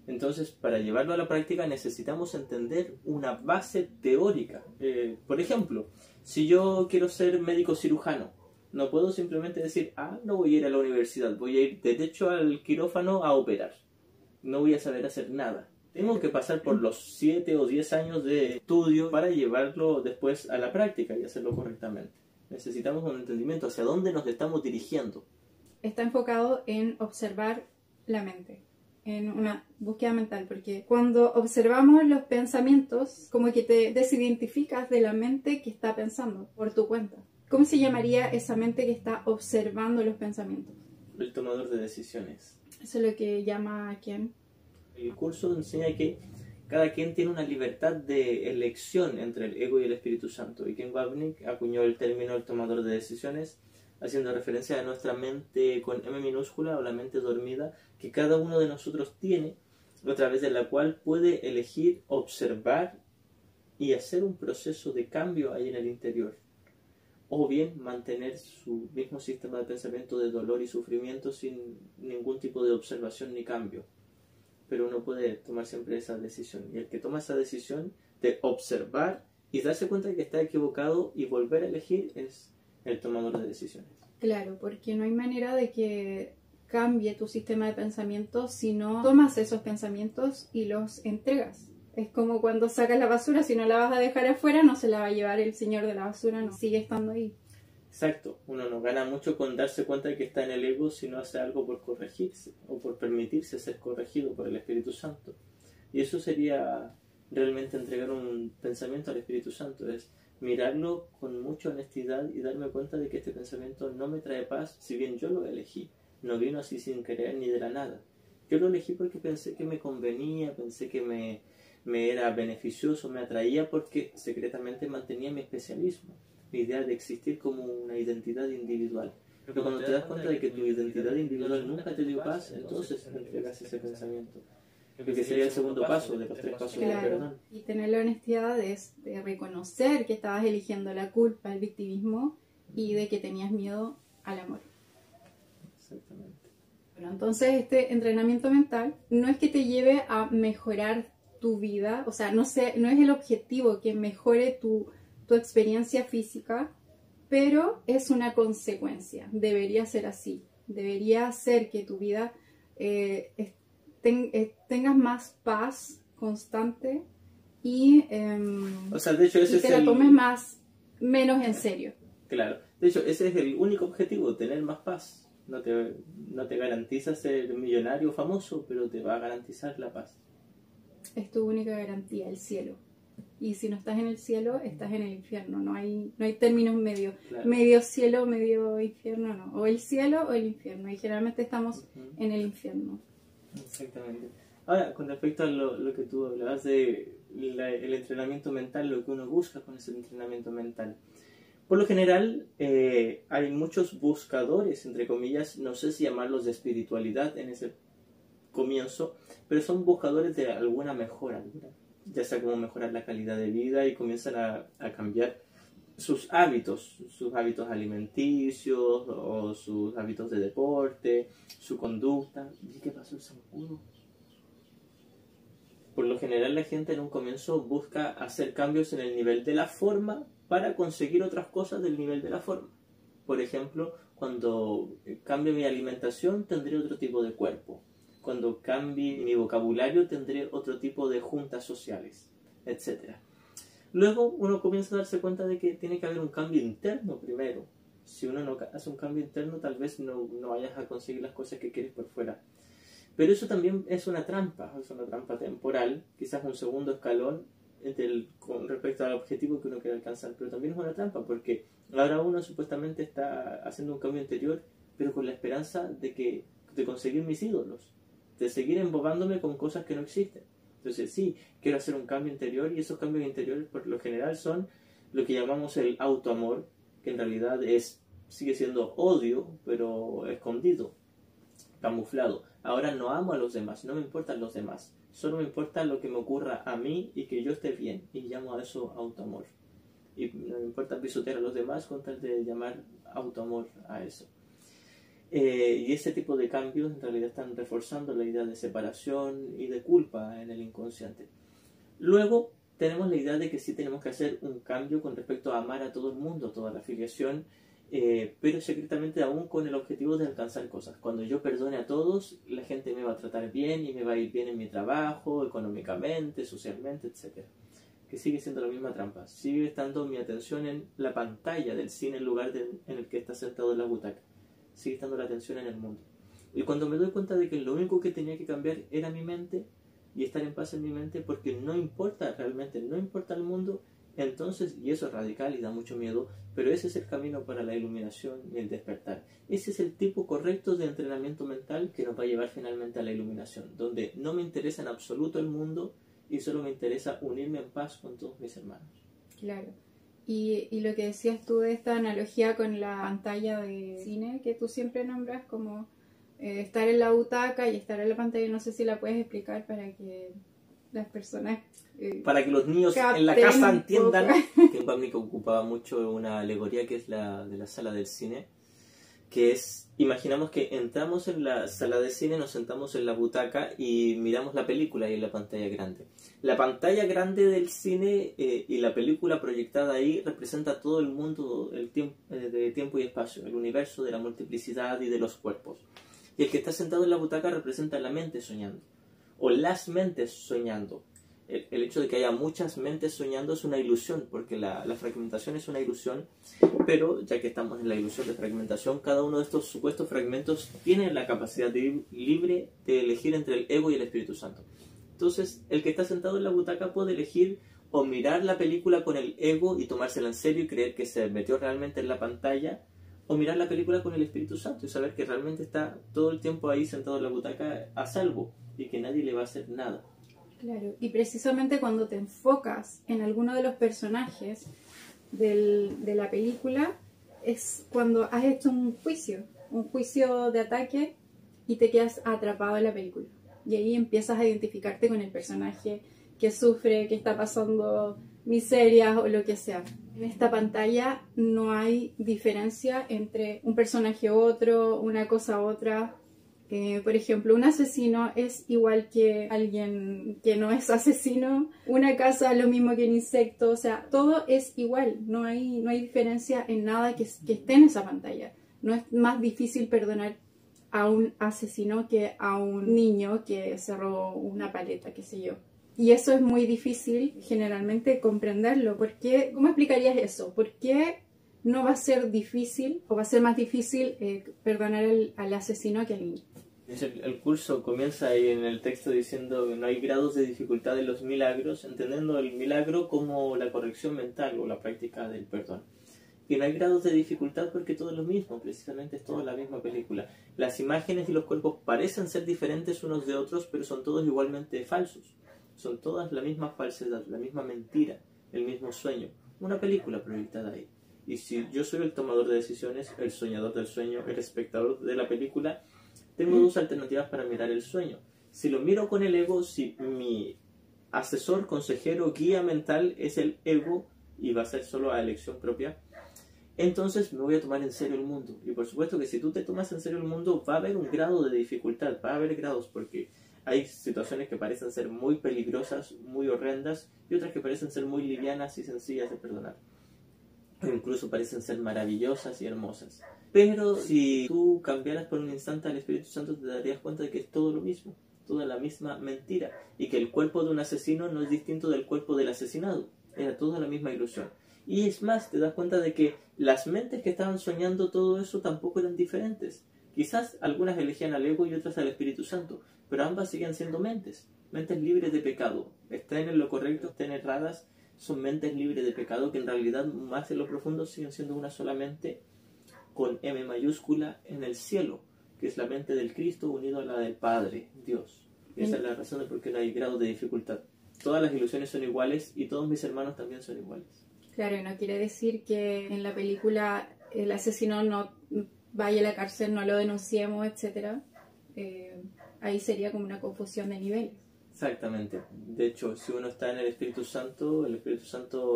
Entonces, para llevarlo a la práctica necesitamos entender una base teórica. Por ejemplo, si yo quiero ser médico cirujano, no puedo simplemente decir, no voy a ir a la universidad, voy a ir derecho al quirófano a operar. No voy a saber hacer nada. Tengo que pasar por los 7 o 10 años de estudio para llevarlo después a la práctica y hacerlo correctamente. Necesitamos un entendimiento hacia dónde nos estamos dirigiendo. Está enfocado en observar la mente, en una búsqueda mental, porque cuando observamos los pensamientos, como que te desidentificas de la mente que está pensando por tu cuenta. ¿Cómo se llamaría esa mente que está observando los pensamientos? El tomador de decisiones. Eso es lo que llama a quién. El curso enseña que cada quien tiene una libertad de elección entre el ego y el Espíritu Santo. Y Ken Wapnick acuñó el término el tomador de decisiones, haciendo referencia a nuestra mente con M minúscula o la mente dormida que cada uno de nosotros tiene, a través de la cual puede elegir observar y hacer un proceso de cambio ahí en el interior. O bien mantener su mismo sistema de pensamiento de dolor y sufrimiento sin ningún tipo de observación ni cambio. Pero uno puede tomar siempre esa decisión. Y el que toma esa decisión de observar y darse cuenta de que está equivocado y volver a elegir es el tomador de decisiones. Claro, porque no hay manera de que cambie tu sistema de pensamiento si no tomas esos pensamientos y los entregas. Es como cuando sacas la basura, si no la vas a dejar afuera, no se la va a llevar el señor de la basura, no sigue estando ahí. Exacto, uno no gana mucho con darse cuenta de que está en el ego si no hace algo por corregirse o por permitirse ser corregido por el Espíritu Santo. Y eso sería realmente entregar un pensamiento al Espíritu Santo, es mirarlo con mucha honestidad y darme cuenta de que este pensamiento no me trae paz, si bien yo lo elegí, no vino así sin querer ni de la nada. Yo lo elegí porque pensé que me convenía, pensé que me era beneficioso, me atraía porque secretamente mantenía mi especialismo. La idea de existir como una identidad individual. Pero cuando te das cuenta de que tu identidad individual nunca te dio paz, entonces entregas ese pensamiento. Que sería el segundo paso de los 3 pasos de perdón. Y tener la honestidad es de reconocer que estabas eligiendo la culpa, el victimismo y de que tenías miedo al amor. Exactamente. Bueno, entonces este entrenamiento mental no es que te lleve a mejorar tu vida, o sea, no es el objetivo que mejore tu experiencia física, pero es una consecuencia. Debería ser así. Debería ser que tu vida tengas más paz constante y, o sea, de hecho, ese y te la tomes menos en serio. Claro. De hecho, ese es el único objetivo, tener más paz. No te garantiza ser millonario o famoso, pero te va a garantizar la paz. Es tu única garantía, el cielo. Y si no estás en el cielo, estás en el infierno. No hay términos medios. Claro. Medio cielo, medio infierno, no. O el cielo o el infierno. Y generalmente estamos en el infierno. Exactamente. Ahora, con respecto a lo que tú hablabas de el entrenamiento mental, lo que uno busca con ese entrenamiento mental. Por lo general, hay muchos buscadores, entre comillas, no sé si llamarlos de espiritualidad en ese comienzo, pero son buscadores de alguna mejora, ya sea como mejorar la calidad de vida y comienzan a cambiar sus hábitos alimenticios o sus hábitos de deporte, su conducta. ¿Y qué pasó el zancudo? Por lo general la gente en un comienzo busca hacer cambios en el nivel de la forma para conseguir otras cosas del nivel de la forma. Por ejemplo, cuando cambie mi alimentación tendré otro tipo de cuerpo. Cuando cambie mi vocabulario tendré otro tipo de juntas sociales, etc. Luego uno comienza a darse cuenta de que tiene que haber un cambio interno primero. Si uno no hace un cambio interno, tal vez no vayas a conseguir las cosas que quieres por fuera. Pero eso también es una trampa temporal, quizás un segundo escalón con respecto al objetivo que uno quiere alcanzar. Pero también es una trampa porque ahora uno supuestamente está haciendo un cambio interior, pero con la esperanza de conseguir mis ídolos, de seguir embobándome con cosas que no existen. Entonces sí, quiero hacer un cambio interior y esos cambios interiores por lo general son lo que llamamos el autoamor, que en realidad sigue siendo odio, pero escondido, camuflado. Ahora no amo a los demás, no me importan los demás, solo me importa lo que me ocurra a mí y que yo esté bien y ya. llamo a eso autoamor. Y no me importa pisotear a los demás con tal de llamar autoamor a eso. Y ese tipo de cambios en realidad están reforzando la idea de separación y de culpa en el inconsciente. Luego tenemos la idea de que sí tenemos que hacer un cambio con respecto a amar a todo el mundo, toda la afiliación, pero secretamente aún con el objetivo de alcanzar cosas. Cuando yo perdone a todos, la gente me va a tratar bien y me va a ir bien en mi trabajo, económicamente, socialmente, etc. Que sigue siendo la misma trampa. Sigue estando mi atención en la pantalla del cine en lugar en el que está sentado en la butaca. Sigue estando la atención en el mundo. Y cuando me doy cuenta de que lo único que tenía que cambiar era mi mente y estar en paz en mi mente, porque no importa realmente, no importa el mundo, entonces, y eso es radical y da mucho miedo, pero ese es el camino para la iluminación y el despertar. Ese es el tipo correcto de entrenamiento mental que nos va a llevar finalmente a la iluminación, donde no me interesa en absoluto el mundo y solo me interesa unirme en paz con todos mis hermanos. Claro. Y lo que decías tú de esta analogía con la pantalla de cine que tú siempre nombras como estar en la butaca y estar en la pantalla, no sé si la puedes explicar para que las personas... para que los niños en la casa entiendan que Pamlico ocupaba mucho una alegoría que es la de la sala del cine, que es, imaginamos que entramos en la sala de cine, nos sentamos en la butaca y miramos la película ahí en la pantalla grande. La pantalla grande del cine y la película proyectada ahí representa todo el mundo de tiempo y espacio, el universo de la multiplicidad y de los cuerpos. Y el que está sentado en la butaca representa la mente soñando, o las mentes soñando. El hecho de que haya muchas mentes soñando es una ilusión, porque la fragmentación es una ilusión, pero ya que estamos en la ilusión de fragmentación, cada uno de estos supuestos fragmentos tiene la capacidad libre de elegir entre el ego y el Espíritu Santo. Entonces, el que está sentado en la butaca puede elegir o mirar la película con el ego y tomársela en serio y creer que se metió realmente en la pantalla, o mirar la película con el Espíritu Santo y saber que realmente está todo el tiempo ahí sentado en la butaca a salvo y que nadie le va a hacer nada. Claro, y precisamente cuando te enfocas en alguno de los personajes de la película es cuando has hecho un juicio de ataque y te quedas atrapado en la película. Y ahí empiezas a identificarte con el personaje que sufre, que está pasando miserias o lo que sea. En esta pantalla no hay diferencia entre un personaje u otro, una cosa u otra. Por ejemplo, un asesino es igual que alguien que no es asesino, una casa es lo mismo que un insecto, o sea, todo es igual, no hay diferencia en nada que esté en esa pantalla. No es más difícil perdonar a un asesino que a un niño que se robó una paleta, qué sé yo. Y eso es muy difícil generalmente comprenderlo. ¿Cómo explicarías eso? ¿Por qué no va a ser difícil o va a ser más difícil perdonar al asesino que al niño? El curso comienza ahí en el texto diciendo que no hay grados de dificultad en los milagros, entendiendo el milagro como la corrección mental o la práctica del perdón. Y no hay grados de dificultad porque todo es lo mismo, precisamente es toda la misma película. Las imágenes y los cuerpos parecen ser diferentes unos de otros, pero son todos igualmente falsos. Son todas la misma falsedad, la misma mentira, el mismo sueño. Una película proyectada ahí. Y si yo soy el tomador de decisiones, el soñador del sueño, el espectador de la película, tengo dos alternativas para mirar el sueño. Si lo miro con el ego, si mi asesor, consejero, guía mental es el ego y va a ser solo a elección propia, entonces me voy a tomar en serio el mundo. Y por supuesto que si tú te tomas en serio el mundo, va a haber un grado de dificultad, va a haber grados, porque hay situaciones que parecen ser muy peligrosas, muy horrendas, y otras que parecen ser muy livianas y sencillas de perdonar. O incluso parecen ser maravillosas y hermosas. Pero si tú cambiaras por un instante al Espíritu Santo, te darías cuenta de que es todo lo mismo, toda la misma mentira, y que el cuerpo de un asesino no es distinto del cuerpo del asesinado, era toda la misma ilusión. Y es más, te das cuenta de que las mentes que estaban soñando todo eso tampoco eran diferentes. Quizás algunas elegían al ego y otras al Espíritu Santo, pero ambas siguen siendo mentes libres de pecado. Estén en lo correcto, estén erradas, son mentes libres de pecado que en realidad más en lo profundo siguen siendo una sola mente con M mayúscula en el cielo, que es la mente del Cristo unido a la del Padre, Dios. Esa es la razón de por qué no hay grado de dificultad. Todas las ilusiones son iguales y todos mis hermanos también son iguales. Claro, y no quiere decir que en la película el asesino no vaya a la cárcel, no lo denunciemos, etc. Ahí sería como una confusión de niveles. Exactamente. De hecho, si uno está en el Espíritu Santo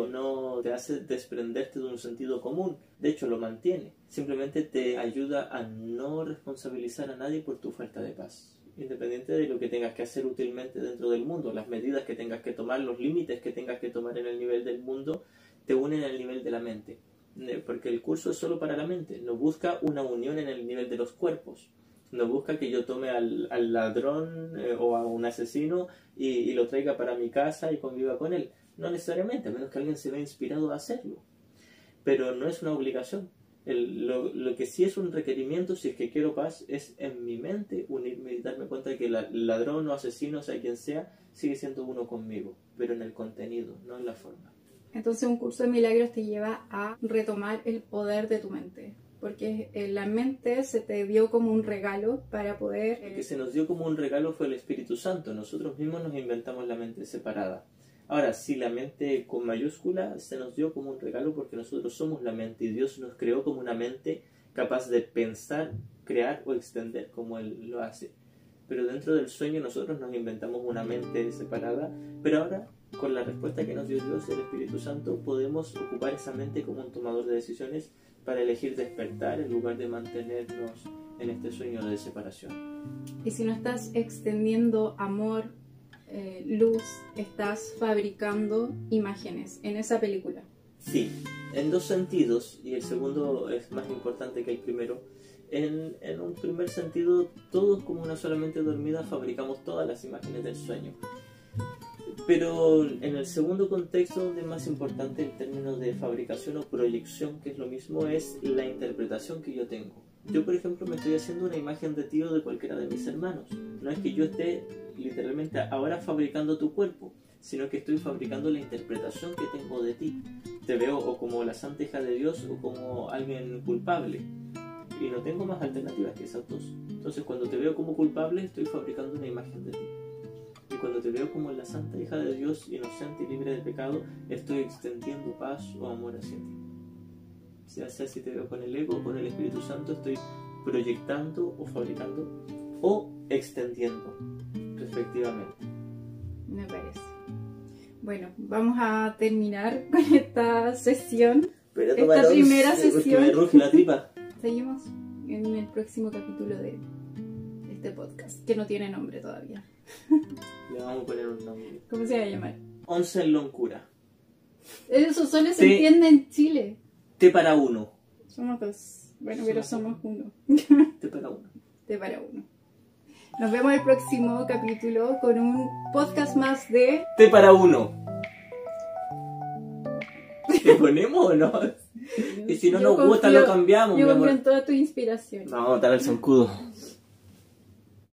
no te hace desprenderte de un sentido común. De hecho, lo mantiene. Simplemente te ayuda a no responsabilizar a nadie por tu falta de paz. Independiente de lo que tengas que hacer útilmente dentro del mundo, las medidas que tengas que tomar, los límites que tengas que tomar en el nivel del mundo, te unen al nivel de la mente. Porque el curso es solo para la mente. No busca una unión en el nivel de los cuerpos. No busca que yo tome al ladrón o a un asesino y lo traiga para mi casa y conviva con él. No necesariamente, a menos que alguien se vea inspirado a hacerlo. Pero no es una obligación. Lo que sí es un requerimiento, si es que quiero paz, es en mi mente unirme y darme cuenta de que el ladrón o asesino, sea quien sea, sigue siendo uno conmigo. Pero en el contenido, no en la forma. Entonces un curso de milagros te lleva a retomar el poder de tu mente. Porque la mente se te dio como un regalo para poder... El que se nos dio como un regalo fue el Espíritu Santo. Nosotros mismos nos inventamos la mente separada. Ahora, si la mente con mayúscula se nos dio como un regalo porque nosotros somos la mente y Dios nos creó como una mente capaz de pensar, crear o extender como Él lo hace. Pero dentro del sueño nosotros nos inventamos una mente separada. Pero ahora, con la respuesta que nos dio Dios, el Espíritu Santo, podemos ocupar esa mente como un tomador de decisiones para elegir despertar en lugar de mantenernos en este sueño de separación. Y si no estás extendiendo amor, luz, estás fabricando imágenes en esa película. Sí, en dos sentidos, y el segundo es más importante que el primero. En un primer sentido, todos como una sola mente dormida fabricamos todas las imágenes del sueño. Pero en el segundo contexto, donde es más importante el término de fabricación o proyección, que es lo mismo, es la interpretación que yo tengo. Yo, por ejemplo, me estoy haciendo una imagen de ti o de cualquiera de mis hermanos. No es que yo esté literalmente ahora fabricando tu cuerpo, sino que estoy fabricando la interpretación que tengo de ti. Te veo o como la santa hija de Dios o como alguien culpable. Y no tengo más alternativas que esas dos. Entonces, cuando te veo como culpable, estoy fabricando una imagen de ti. Y cuando te veo como la santa hija de Dios, inocente y libre de pecado, estoy extendiendo paz o amor hacia ti. Ya sea si te veo con el ego o con el Espíritu Santo, estoy proyectando o fabricando o extendiendo, respectivamente. Me parece. Bueno, vamos a terminar con esta sesión. Pero esta primera sesión. Me ruge la tripa. Seguimos en el próximo capítulo de este podcast, que no tiene nombre todavía. Le vamos a poner un nombre. ¿Cómo se va a llamar? 11 en loncura. Eso solo se entiende en Chile. T para uno. Somos dos. Bueno, pero somos uno. T para uno. T para uno. Nos vemos el próximo capítulo con un podcast más de... T para uno. ¿Te ponemos o no? Y si no nos gusta lo cambiamos. Yo confío en toda tu inspiración. Vamos a botar el zancudo.